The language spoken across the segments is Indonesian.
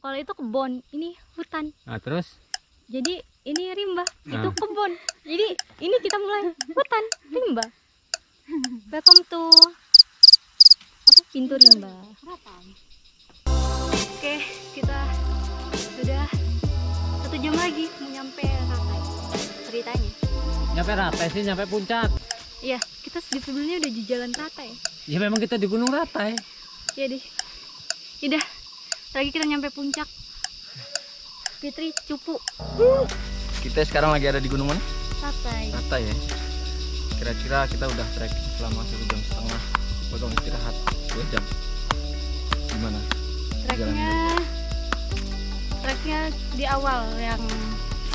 Kalau itu kebun, ini hutan. Nah, terus? Jadi ini rimba, itu kebun. Jadi ini kita mulai hutan, rimba. Welcome to pintu rimba. Oke, kita sudah 1 jam lagi mau nyampe Ratai. Ceritanya. Nyampe Ratai sih, nyampe puncak. Iya, kita sebelumnya udah di jalan Ratai. Ya memang kita di Gunung Ratai. Iya deh. Udah, lagi kita nyampe puncak. Fitri cupu. Kita sekarang lagi ada di gunung mana? Ratai. Ratai ya. Kira-kira kita udah trekking selama 1,5 jam. Potong istirahat 2 jam. Gimana? Treknya di awal yang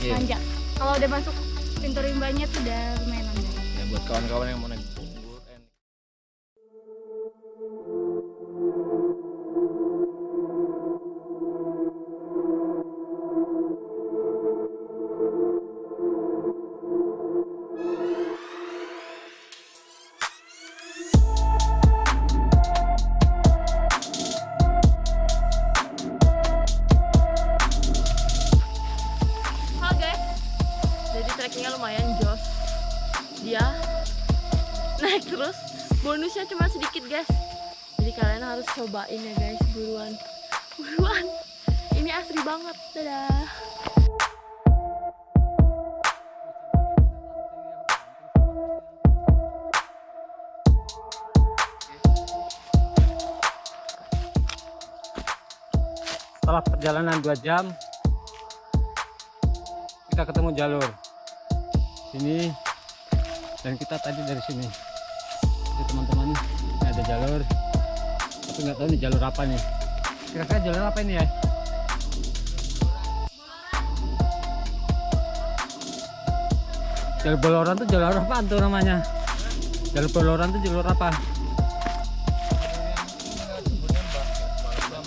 nanjak. Kalau udah masuk pintu rimbanya tuh udah lumayan nanjak. Ya buat kawan-kawan yang mau naik bubur. Trekkingnya lumayan jos, dia naik terus, bonusnya cuma sedikit guys, jadi kalian harus cobain ya guys, buruan, ini asri banget, dadah. Setelah perjalanan 2 jam, kita ketemu jalur sini, dan kita tadi dari sini. Jadi teman-teman, ini ada jalur, tapi nggak tahu nih jalur apa nih. Kira-kira jalur apa ini ya? Jalur Boloran tuh jalur apa tuh namanya? Jalur Boloran tuh jalur apa?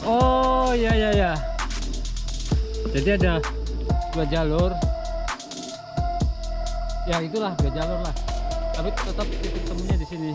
Oh iya iya ya. Jadi ada 2 jalur. Ya itulah 2 jalur lah. Tapi tetap titik temunya di sini.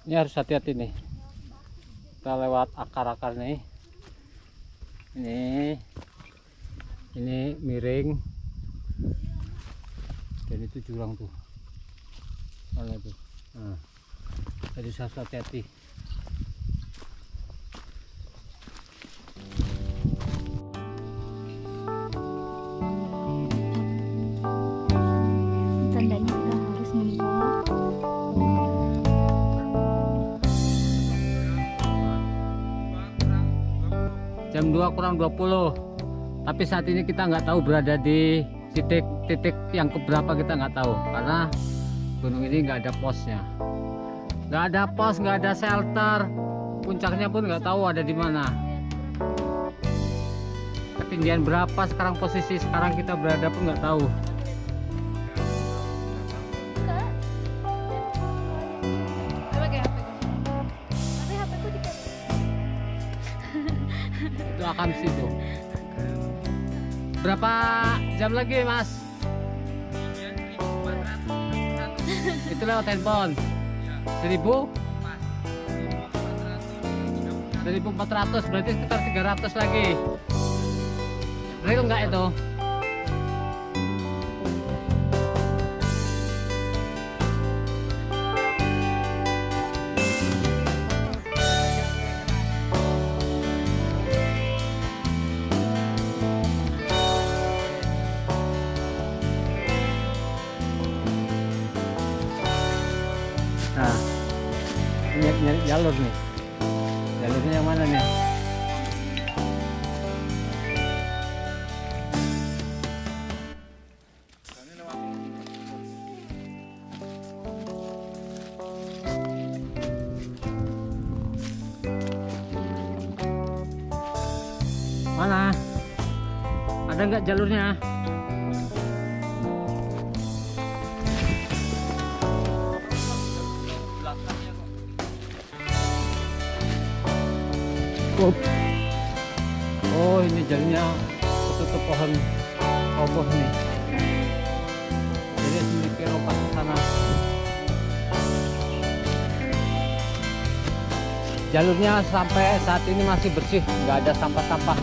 Ini harus hati-hati nih, kita lewat akar-akar nih, ini miring, dan itu jurang tuh, mana tuh, nah, jadi harus hati-hati. Tandanya kita harus membawa Jam 2 kurang 20, tapi saat ini kita nggak tahu berada di titik yang keberapa, kita nggak tahu karena gunung ini nggak ada posnya, nggak ada pos, nggak ada shelter, puncaknya pun nggak tahu ada di mana, ketinggian berapa sekarang, posisi sekarang kita berada pun nggak tahu. Itu akan situ. Berapa jam lagi mas? Itu lewat handphone. 1000? 1.400 berarti sekitar 300 lagi. Real nggak itu? Nah, ini nyari jalur nih. Jalurnya yang mana nih? Mana? Ada nggak jalurnya? Oh, ini jalurnya ketutup pohon roboh nih. Jadi sedikit lompat ke sana. Jalurnya sampai saat ini masih bersih, nggak ada sampah-sampah.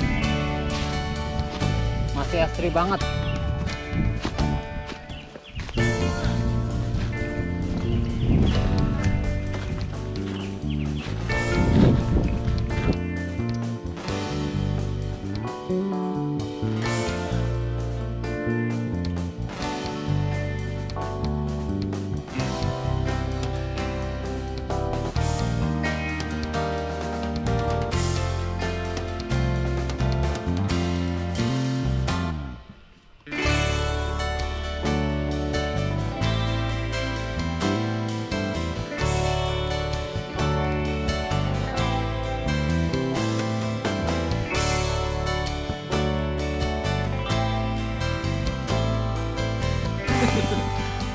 Masih asri banget.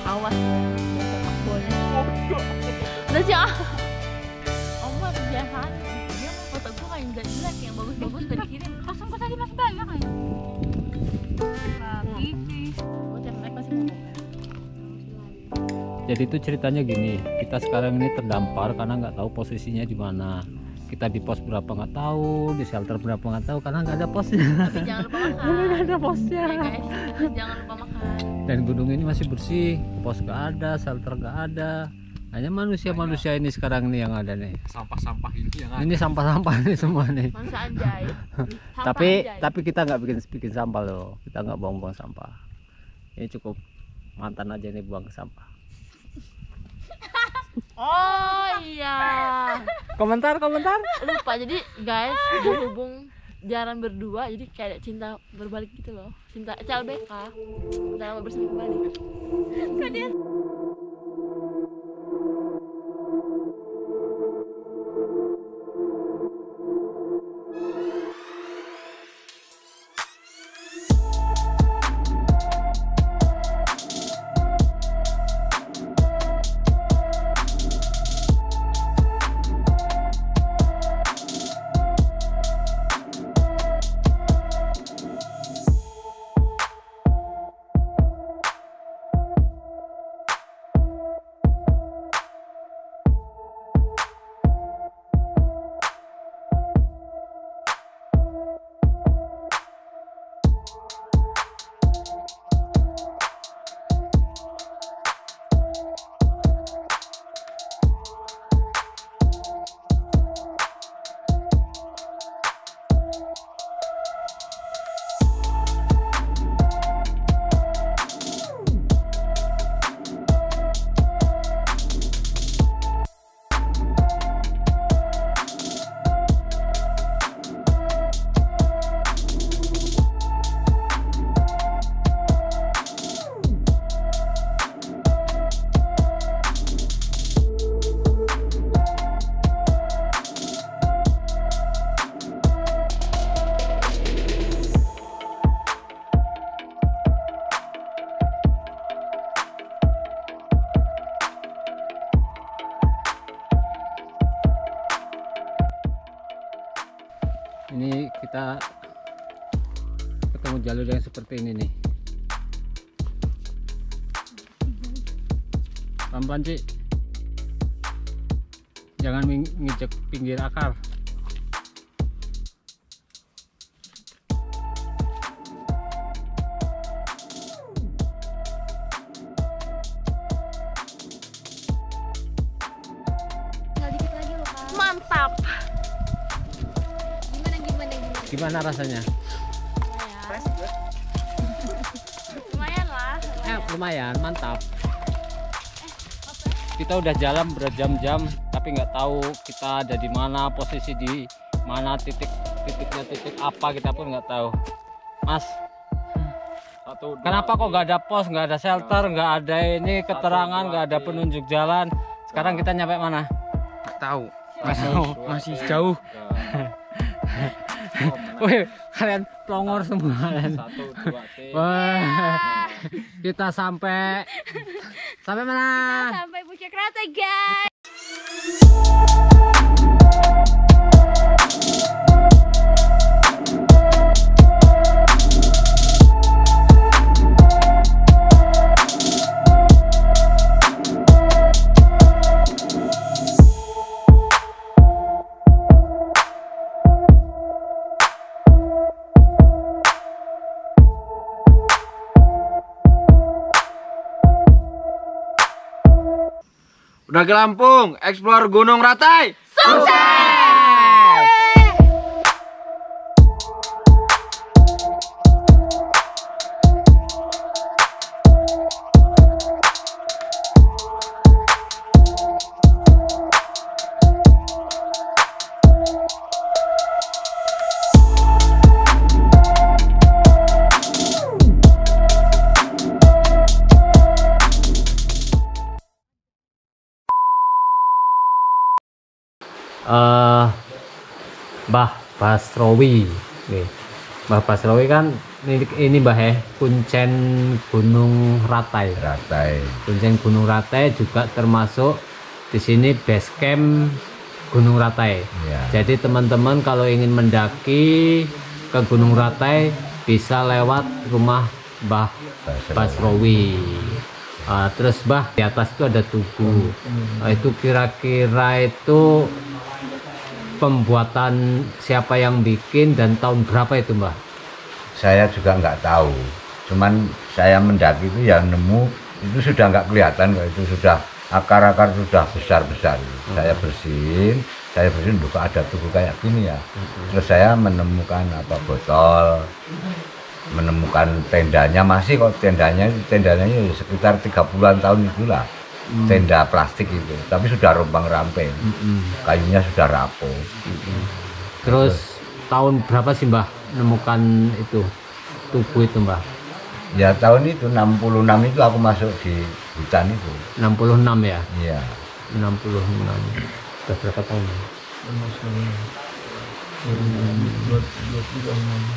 Awas sepak bola. Udah sih ah. Oma kebiasaan. Dia mau foto gue kayak jelek yang bagus-bagus udah dikirim. Pasang kok tadi masih banyak kan? Lagi sih. Gue tiap naik masih mau. Jadi itu ceritanya gini, kita sekarang ini terdampar karena nggak tahu posisinya di mana. Kita di pos berapa nggak tahu, di shelter berapa nggak tahu karena nggak ada posnya. Tapi jangan lupa makan. Nggak ada posnya. Ya guys, jangan lupa makan. Dan gunung ini masih bersih, pos nggak ada, shelter nggak ada. Hanya manusia-manusia ini sekarang nih yang ada nih. Sampah-sampah ini yang ada. Ini sampah-sampah nih semua nih. Manusia anjay. Sampah Tapi anjay. kita nggak bikin sampah loh. Kita nggak buang-buang sampah. Ini cukup mantan aja nih buang sampah. Oh iya. Komentar. Lupa jadi guys, berhubung jarang berdua jadi kayak cinta berbalik gitu loh. Cinta CLBK. Udah lama bersama kembali. Kalian ini kita ketemu jalur yang seperti ini nih. Pelan-pelan Ci, jangan nginjek pinggir akar. mantap. Gimana rasanya? Lumayan lah. Lumayan, mantap. Kita udah jalan berjam-jam, tapi nggak tahu kita ada di mana, posisi di mana, titik apa kita pun nggak tahu. Mas, kenapa kok nggak ada pos, nggak ada shelter, nggak ada ini keterangan, nggak ada penunjuk jalan? Sekarang kita nyampe mana? Nggak tahu. Masih jauh. Wih, kalian pelongor semua. Wah, kita sampai mana? Sampai Puncak Rata, guys. Udah ke Lampung, explore Gunung Ratai. Mbah Basrowi. Mbah Basrowi kan ini Mbah ya, Kuncen Gunung Ratai. Kuncen Gunung Ratai juga termasuk di sini base camp Gunung Ratai. Ya. Jadi teman-teman kalau ingin mendaki ke Gunung Ratai bisa lewat rumah Mbah Basrowi. Terus Mbah, di atas itu ada tugu. Itu kira-kira itu pembuatan siapa yang bikin dan tahun berapa itu Mbah? Saya juga nggak tahu, cuman saya mendaki itu yang nemu itu sudah nggak kelihatan kok, itu sudah akar-akar sudah besar-besar. Saya bersihin loh, kok ada tugu kayak gini ya. Terus saya menemukan botol, menemukan tendanya, masih kok tendanya sekitar 30-an tahun itulah. Tenda plastik itu, tapi sudah rompang-ramping, kayunya sudah rapuh. Terus tahun berapa sih Mbah menemukan itu tugu itu Mbah? Ya tahun itu 66 itu aku masuk di hutan itu. 66 ya? Iya. 66. Sudah berapa tahun?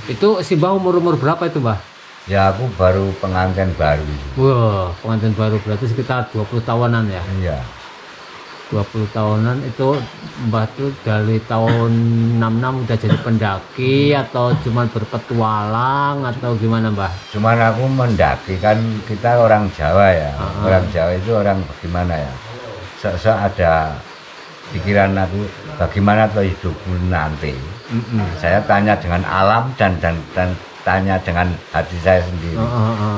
Itu si Mbah umur berapa itu Mbah? Ya aku baru pengantin baru. Wah, pengantin baru berarti sekitar 20 tahunan ya? Iya. 20 tahunan itu Mbah tuh dari tahun 66 udah jadi pendaki atau cuma berpetualang atau gimana Mbah? Cuman aku mendaki, kan kita orang Jawa ya. Orang Jawa itu orang bagaimana ya? Ada pikiran aku bagaimana tuh hidupku nanti. Saya tanya dengan alam dan tanya dengan hati saya sendiri,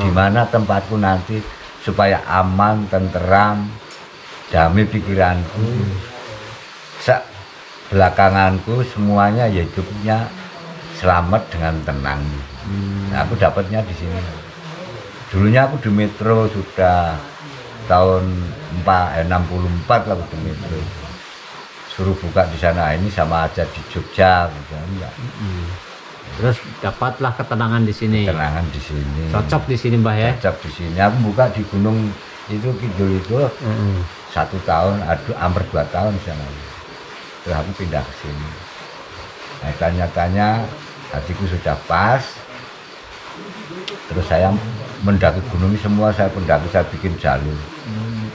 di mana tempatku nanti supaya aman, tenteram, damai pikiranku. Belakanganku semuanya ya hidupnya selamat dengan tenang. Aku dapatnya di sini. Dulunya aku di Metro sudah tahun 64 lah di Metro. Suruh buka di sana, ini sama aja di Jogja, enggak. Terus dapatlah ketenangan di sini. Ketenangan di sini. Cocok di sini Mbah ya? Cocok di sini. Aku buka di gunung itu kidul itu 1 tahun, hampir 2 tahun di sana. Terus aku pindah ke sini. Nah, tanya-tanya, hatiku sudah pas. Terus saya mendaki gunung ini semua, saya bikin jalur.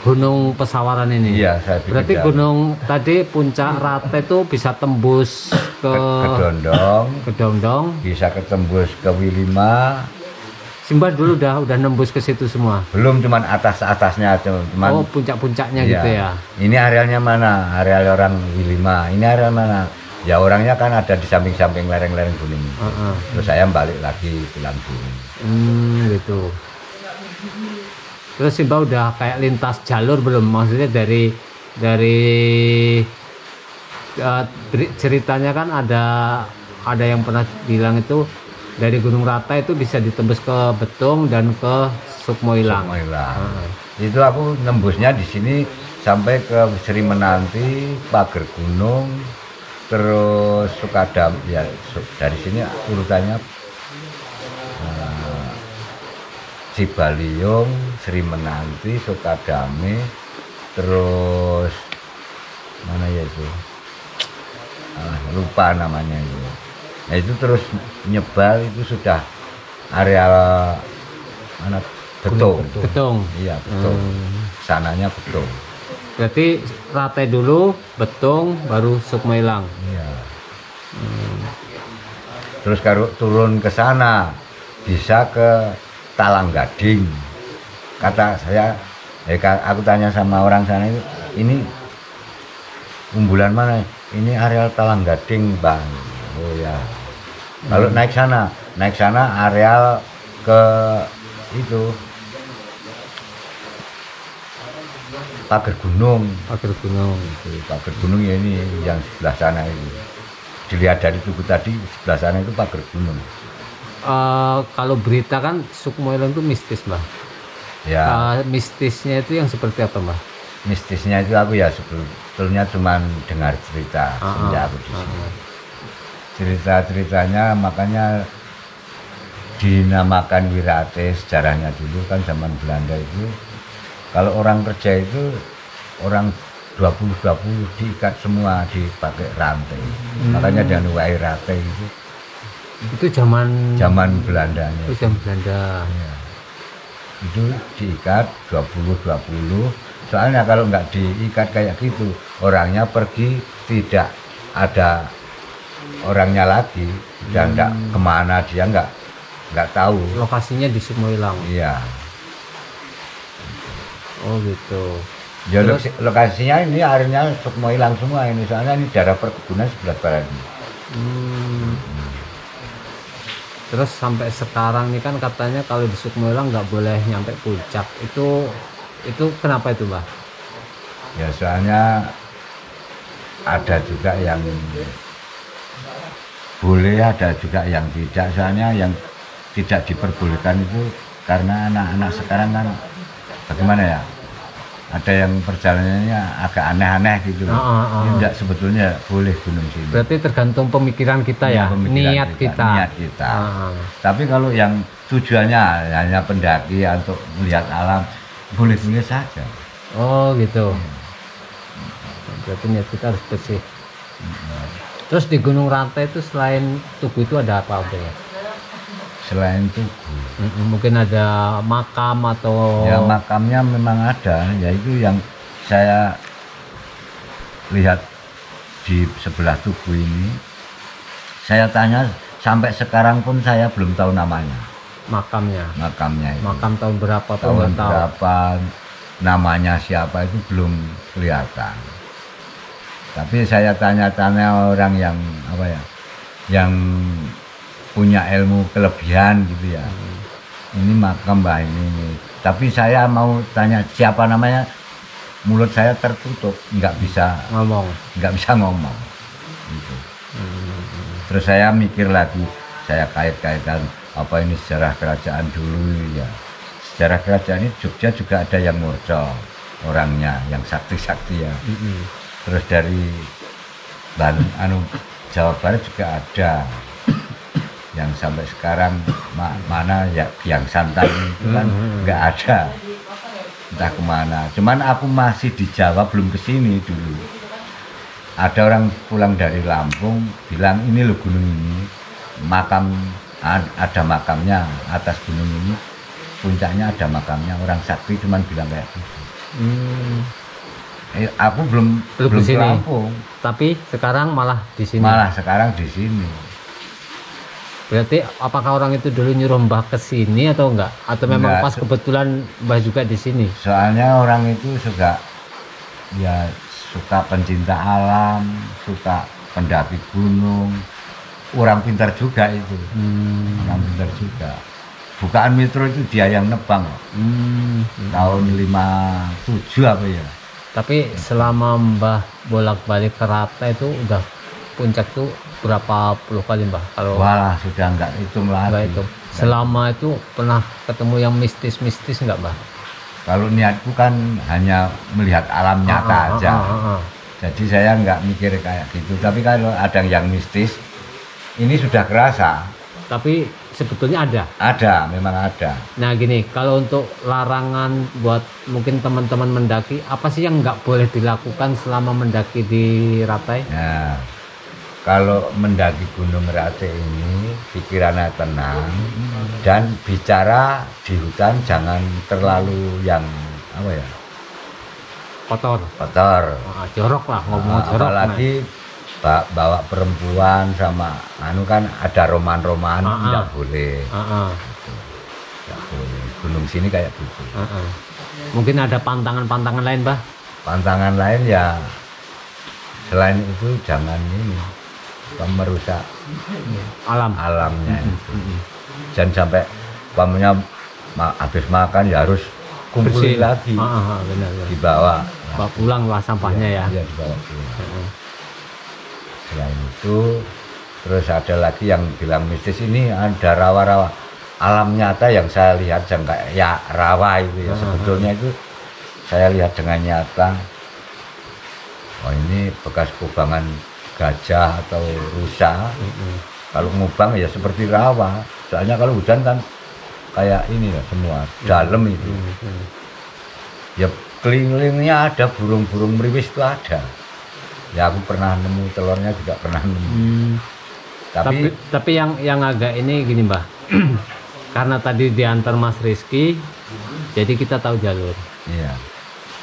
Gunung Pesawaran ini? Iya, saya bikin berarti jalur. gunung tadi puncak Ratai itu bisa tembus ke Dondong, bisa ketembus ke Wilima. Simbah dulu udah nembus ke situ semua? Belum, cuman atas-atasnya aja. Oh, puncak-puncaknya iya. Gitu ya? Ini arealnya mana? Areal orang Wilima. Ini areal mana? Ya orangnya kan ada di samping-samping lereng-lereng gunung. Terus saya balik lagi pulang gunung. Gitu. Terus Simbah udah kayak lintas jalur belum? Maksudnya dari ceritanya kan ada yang pernah bilang itu dari Gunung Rata itu bisa ditembus ke Betung dan ke Sukmoilang. Itu aku nembusnya di sini sampai ke Sri Menanti, Pager Gunung, terus Sukadam. Ya dari sini urutannya Cibaliung, Sri Menanti, Sukadame, terus mana ya itu? Lupa namanya itu. Nah itu terus nyebar itu sudah areal mana Betung. Betung. Iya Betung. Sananya Betung. Berarti Rate dulu, Betung, baru Sukmoilang. Iya. Terus kalau turun ke sana bisa ke Talang Gading. Kata saya, aku tanya sama orang sana itu, ini umbulan mana? Ini areal Talang Gading, Bang. Oh ya. Kalau naik sana areal ke itu Pager Gunung. Pager Gunung. Pager Gunung ya ini yang sebelah sana itu. Dilihat dari tugu tadi sebelah sana itu Pager Gunung. Kalau berita kan Sukmoilang itu mistis, Mbah. Ya. Mistisnya itu yang seperti apa, Mbah? Mistisnya itu aku ya sebetulnya cuma dengar cerita sejak aku di sini. Cerita-ceritanya makanya dinamakan Wirate, sejarahnya dulu kan zaman Belanda itu kalau orang kerja itu orang 20-20 diikat semua dipakai rantai. Makanya dan Wirate itu zaman Belandanya. Itu zaman Belanda. Ya. Itu diikat 20-20. Soalnya kalau nggak diikat kayak gitu, orangnya pergi tidak ada orangnya lagi dan nggak kemana dia nggak tahu. Lokasinya di Sukmoilang. Iya. Oh gitu. Ya, lokasinya ini akhirnya Sukmoilang semua ini, soalnya ini daerah perkebunan sebelah barat. Terus sampai sekarang nih kan katanya kalau di Sukmoilang nggak boleh nyampe puncak. Itu kenapa itu, Mbah? Ya soalnya ada juga yang boleh, ada juga yang tidak. Soalnya yang tidak diperbolehkan itu karena anak-anak sekarang kan bagaimana ya? Ada yang perjalanannya agak aneh-aneh gitu. Tidak sebetulnya boleh gunung sini. Berarti tergantung pemikiran kita ya, niat kita. Tapi kalau yang tujuannya hanya pendaki untuk melihat alam, boleh-boleh saja. Oh gitu. Berarti niat kita harus bersih. Terus di Gunung Rate itu selain tugu itu ada apa aja ya? Selain tugu, mungkin ada makam atau ya makamnya memang ada, yaitu yang saya lihat di sebelah tugu ini. Saya tanya sampai sekarang pun saya belum tahu namanya. Makamnya itu. Makam tahun berapa? Tahun berapa, namanya siapa itu belum kelihatan. Tapi saya tanya-tanya orang yang apa ya, yang punya ilmu kelebihan gitu ya. Ini makam Mbah ini. Tapi saya mau tanya siapa namanya, mulut saya tertutup, nggak bisa ngomong. Gitu. Terus saya mikir lagi, saya kait-kaitan apa ini sejarah kerajaan dulu ya. Sejarah kerajaan ini Jogja juga ada yang murca orangnya, yang sakti-sakti ya. Terus dari Jawa Barat juga ada. Yang sampai sekarang mana ya Biang Santan itu kan nggak ada, entah kemana. Cuman aku masih di Jawa, belum kesini dulu. Ada orang pulang dari Lampung bilang ini loh gunung ini makam, ada makamnya atas gunung ini, puncaknya ada makamnya orang sakti, cuman bilang kayak gitu. Aku belum ke Lampung. Tapi sekarang malah di sini. Malah sekarang di sini. Berarti apakah orang itu dulu nyuruh Mbah ke sini atau enggak? Atau memang pas kebetulan Mbah juga di sini? Soalnya orang itu suka pencinta alam, suka pendaki gunung. Orang pintar juga itu. Orang pintar juga. Bukaan Mitro itu dia yang nebang. Tahun 57 apa ya? Tapi selama Mbah bolak-balik ke Ratai itu udah puncak tuh berapa puluh kali Mbah? Kalau Walah, sudah nggak hitung Mbah lagi. itu selama itu pernah ketemu yang mistis-mistis nggak Mbah? Kalau niatku kan hanya melihat alam nyata aja. Jadi saya nggak mikir kayak gitu. Tapi kalau ada yang mistis, ini sudah kerasa. Tapi sebetulnya ada. Ada, memang ada. Nah gini, kalau untuk larangan buat mungkin teman-teman mendaki, apa sih yang nggak boleh dilakukan selama mendaki di Ratai? Nah, kalau mendaki Gunung Ratai ini pikirannya tenang dan bicara di hutan jangan terlalu yang apa ya, Kotor. kotor. Jorok lah, ngomong jorok. Apalagi bawa perempuan sama anu kan ada roman-roman, tidak boleh. Tidak boleh. Gunung sini kayak gitu. Mungkin ada pantangan-pantangan lain, Bah? Pantangan lain ya selain itu jangan ini merusak alamnya itu. Jangan sampai pamannya habis makan ya harus kumpulin lagi, benar. dibawa Pulang lah sampahnya ya. Iya, dibawa pulang. Selain itu terus ada lagi yang bilang mistis, ini ada rawa-rawa alam nyata yang saya lihat ya rawa itu ya. Sebetulnya itu saya lihat dengan nyata, oh ini bekas kubangan gajah atau rusa. Kalau ngubang ya seperti rawa, soalnya kalau hujan kan kayak ini ya semua dalam itu. Ya kelilingnya ada burung-burung meriwis itu ada. Ya aku pernah nemu telurnya juga pernah nemu. Tapi yang agak ini gini Mbah, karena tadi diantar Mas Rizky, jadi kita tahu jalur. Iya.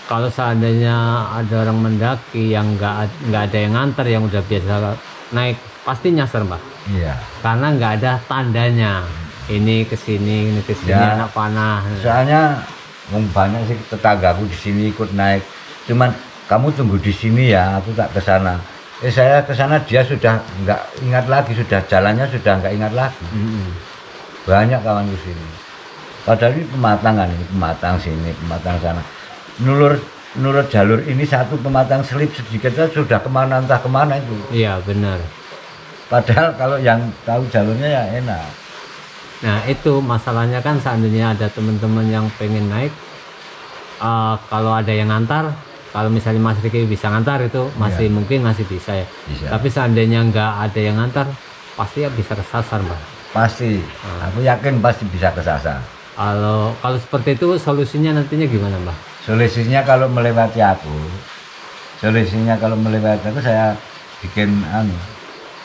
Kalau seandainya ada orang mendaki yang nggak ada yang nganter, yang udah biasa naik, pasti nyasar Mbah. Iya. Karena nggak ada tandanya. Ini kesini, ini kesini, Ya, anak panah. Soalnya banyak sih tetanggaku di sini ikut naik. Cuman kamu tunggu di sini ya, aku tak ke sana. Saya ke sana dia sudah nggak ingat lagi, sudah jalannya sudah nggak ingat lagi. Banyak kawan di sini. Padahal ini pematangan, ini pematang sini, pematang sana. Nurut jalur ini satu pematang selip sedikit saja sudah kemana entah kemana itu. Iya benar. Padahal kalau yang tahu jalurnya ya enak. Nah itu masalahnya kan, seandainya ada teman-teman yang pengen naik, kalau ada yang ngantar, kalau misalnya Mas Riki bisa ngantar itu masih mungkin masih bisa ya. Bisa. Tapi seandainya nggak ada yang ngantar, pasti ya bisa kesasar Mbak. Pasti, aku yakin pasti bisa kesasar. Kalau seperti itu solusinya nantinya gimana Mbak? Solusinya kalau melewati aku, saya bikin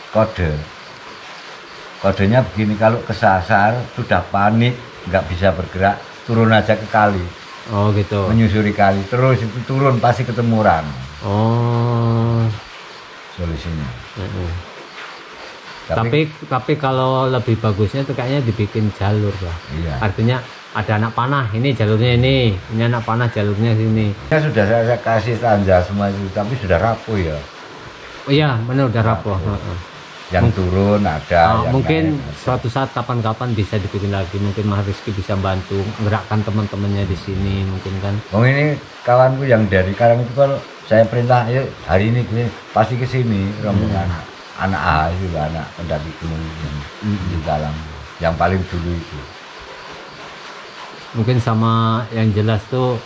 kode. Kodenya begini, kalau kesasar sudah panik nggak bisa bergerak, turun aja ke kali. Oh gitu. Menyusuri kali, terus itu turun pasti ketemu orang. Oh. Solusinya. Tapi kalau lebih bagusnya itu kayaknya dibikin jalur lah. Iya. Artinya ada anak panah, ini jalurnya ini anak panah jalurnya sini. Ya sudah saya kasih tanda semua itu, tapi sudah rapuh ya. Oh iya, benar udah rapuh. Yang turun ada. Yang Mungkin naik. suatu saat kapan-kapan bisa dibikin lagi. Mungkin Mas Rizky bisa bantu gerakkan teman-temannya di sini, mungkin kan. Oh ini kawanku yang dari Karang itu, kalau saya perintah, ayo hari ini pasti ke sini rombongan anak A itu lah, anak pendaki gunung di dalam yang paling dulu itu. Mungkin sama yang jelas tuh,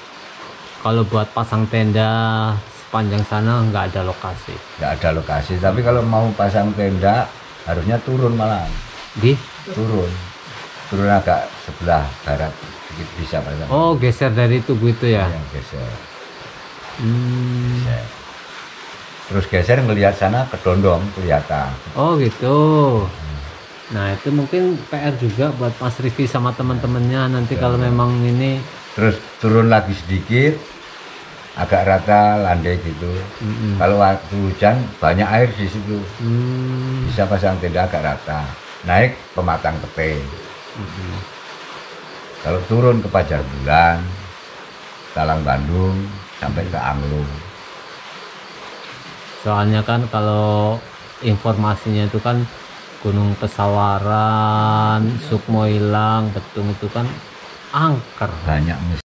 kalau buat pasang tenda sepanjang sana nggak ada lokasi. Nggak ada lokasi, tapi kalau mau pasang tenda harusnya turun malah. Turun agak sebelah barat sedikit bisa pasang. Oh geser dari tubuh itu ya. Ya, geser. Geser. Terus geser ngelihat sana kedondong kelihatan. Oh gitu. Nah itu mungkin PR juga buat Mas Rizky sama teman-temannya nanti kalau memang ini. Terus turun lagi sedikit, agak rata landai gitu. Kalau waktu hujan banyak air di situ, bisa pasang tenda agak rata. Naik pematang tepe. Kalau turun ke Pajar Bulan, Talang Bandung sampai ke Anglo. Soalnya kan kalau informasinya itu kan Gunung Pesawaran, Sukmo Ilang, Betung itu kan angker. Banyak